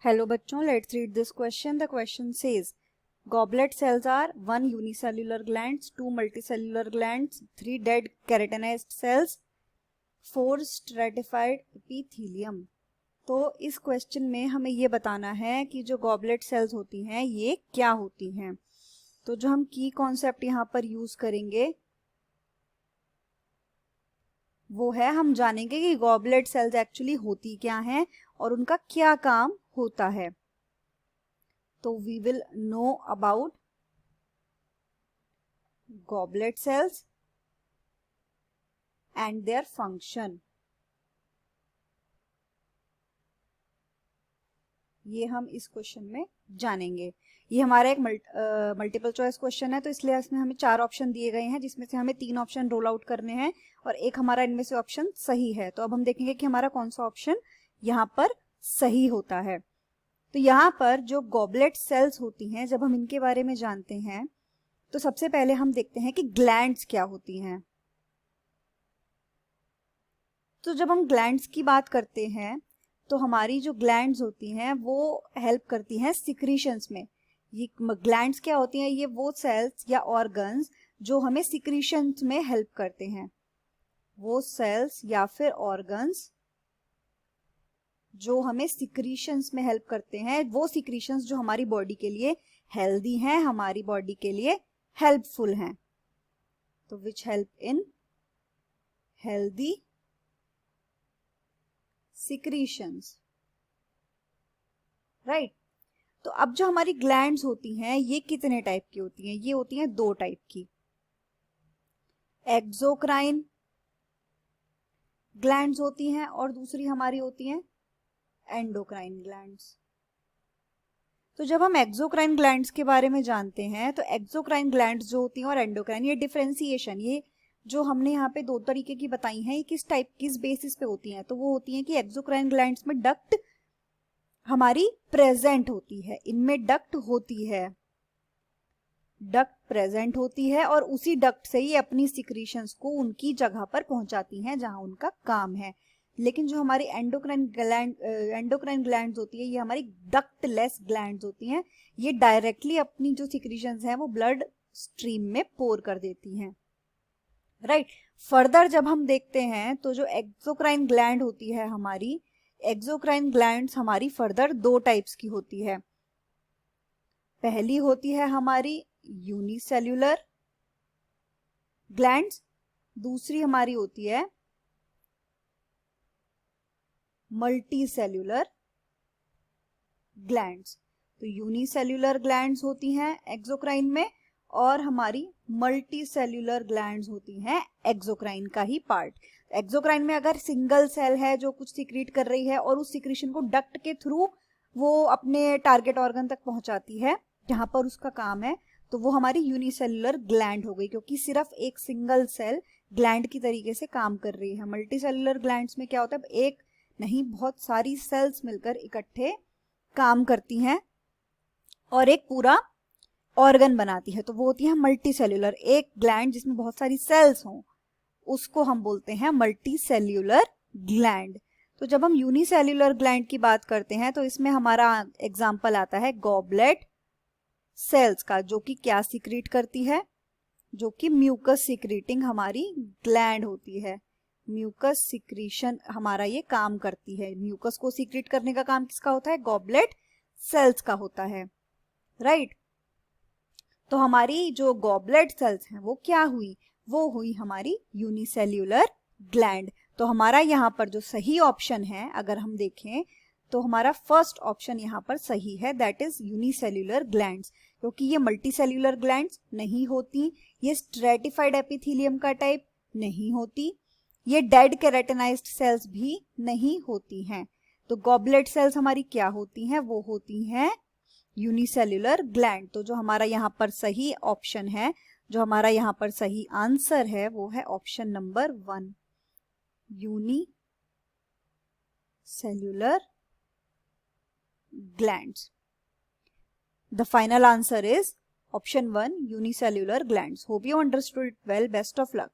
Hello बच्चों, let's read this question. The question says, goblet cells are 1 unicellular glands, 2 multicellular glands, 3 dead keratinized cells, 4 stratified epithelium. तो इस question में हमें ये बताना है कि जो गॉबलेट सेल्स होती हैं ये क्या होती हैं. तो जो हम की कॉन्सेप्ट यहाँ पर यूज करेंगे वो है, हम जानेंगे कि गॉबलेट सेल्स एक्चुअली होती क्या हैं और उनका क्या काम होता है. तो we will know about goblet cells and their function. ये हम इस क्वेश्चन में जानेंगे. ये हमारा एक मल्टीपल चॉइस क्वेश्चन है, तो इसलिए इसमें हमें 4 ऑप्शन दिए गए हैं, जिसमें से हमें 3 ऑप्शन रोल आउट करने हैं और एक हमारा इनमें से ऑप्शन सही है. तो अब हम देखेंगे कि हमारा कौन सा ऑप्शन यहाँ पर सही होता है. तो यहाँ पर जो गॉबलेट सेल्स होती हैं, जब हम इनके बारे में जानते हैं तो सबसे पहले हम देखते हैं कि ग्लैंड्स क्या होती हैं. तो जब हम ग्लैंड्स की बात करते हैं तो हमारी जो ग्लैंड्स होती हैं वो हेल्प करती हैं सिक्रीशंस में. ये ग्लैंड्स क्या होती हैं? ये वो सेल्स या ऑर्गन्स जो हमें सिक्रीशंस में हेल्प करते हैं. वो सेल्स या फिर ऑर्गन्स जो हमें सिक्रीशंस में हेल्प करते हैं, वो सिक्रीशंस जो हमारी बॉडी के लिए हेल्दी हैं, हमारी बॉडी के लिए हेल्पफुल हैं. तो which help in healthy secretions, right. तो अब जो हमारी ग्लैंड्स होती हैं ये कितने टाइप की होती हैं? ये होती हैं 2 टाइप की. एक्सोक्राइन ग्लैंड्स होती हैं और दूसरी हमारी होती हैं एंडोक्राइन ग्लैंड्स. तो जब हम एक्सोक्राइन ग्लैंड्स के बारे में जानते हैं तो एक्सोक्राइन ग्लैंड्स जो होती हैं और एंडोक्राइन, ये डिफरेंशिएशन, ये जो हमने यहाँ पे 2 तरीके की बताई हैं, ये किस बेसिस पे होती हैं? तो वो होती हैं कि एक्सोक्राइन ग्लैंड्स में डक्ट हमारी प्रेजेंट होती है, इनमें डक्ट होती है, डक्ट प्रेजेंट होती है और उसी डक्ट से ही अपनी सिक्रीशंस को उनकी जगह पर पहुंचाती हैं जहां उनका काम है. लेकिन जो हमारी एंडोक्राइन ग्लैंड्स होती है, ये हमारी डक्टलेस ग्लैंड्स होती हैं. ये डायरेक्टली अपनी जो सिक्रीशंस हैं वो ब्लड स्ट्रीम में पोर कर देती हैं, राइट. फर्दर जब हम देखते हैं तो जो एक्सोक्राइन ग्लैंड होती है हमारी, एक्सोक्राइन ग्लैंड्स हमारी फर्दर 2 टाइप्स की होती है. पहली होती है हमारी यूनिसेल्यूलर ग्लैंड्स, दूसरी हमारी होती है मल्टीसेल्यूलर ग्लैंड्स. तो यूनिसेल्यूलर ग्लैंड्स होती हैं एक्सोक्राइन में और हमारी मल्टीसेल्यूलर ग्लैंड्स होती हैं एक्सोक्राइन का ही पार्ट. एक्सोक्राइन में अगर सिंगल सेल है जो कुछ सिक्रीट कर रही है और उस सिक्रीशन को डक्ट के थ्रू वो अपने टारगेट ऑर्गन तक पहुंचाती है जहां पर उसका काम है, तो वो हमारी यूनिसेल्यूलर ग्लैंड हो गई, क्योंकि सिर्फ एक सिंगल सेल ग्लैंड की तरीके से काम कर रही है. मल्टीसेल्यूलर ग्लैंड्स में क्या होता है? एक नहीं, बहुत सारी सेल्स मिलकर इकट्ठे काम करती हैं और एक पूरा ऑर्गन बनाती है. तो वो होती है मल्टीसेल्यूलर. एक ग्लैंड जिसमें बहुत सारी सेल्स हों उसको हम बोलते हैं मल्टीसेल्यूलर ग्लैंड. तो जब हम यूनिसेल्यूलर ग्लैंड की बात करते हैं तो इसमें हमारा एग्जाम्पल आता है गॉबलेट सेल्स का, जो कि क्या सिक्रीट करती है? जो कि म्यूकस सिक्रीटिंग हमारी ग्लैंड होती है. म्यूकस सिक्रीशन हमारा ये काम करती है. म्यूकस को सिक्रीट करने का काम किसका होता है? गॉबलेट सेल्स का होता है, राइट. तो हमारी जो गॉबलेट सेल्स हैं वो क्या हुई? वो हुई हमारी यूनिसेल्यूलर ग्लैंड. तो हमारा यहाँ पर जो सही ऑप्शन है, अगर हम देखें तो हमारा फर्स्ट ऑप्शन यहाँ पर सही है, दैट इज यूनिसेल्यूलर ग्लैंड्स. क्योंकि ये मल्टीसेल्यूलर ग्लैंड्स नहीं होती, ये स्ट्रेटिफाइड एपिथेलियम का टाइप नहीं होती, ये डेड केराटिनाइज्ड सेल्स भी नहीं होती हैं. तो गॉबलेट सेल्स हमारी क्या होती हैं? वो होती हैं यूनिसेल्यूलर ग्लैंड. तो जो हमारा यहाँ पर सही ऑप्शन है, जो हमारा यहाँ पर सही आंसर है, वो है option number 1, unicellular glands. The final answer is option 1, unicellular glands. Hope you understood it well. Best of luck.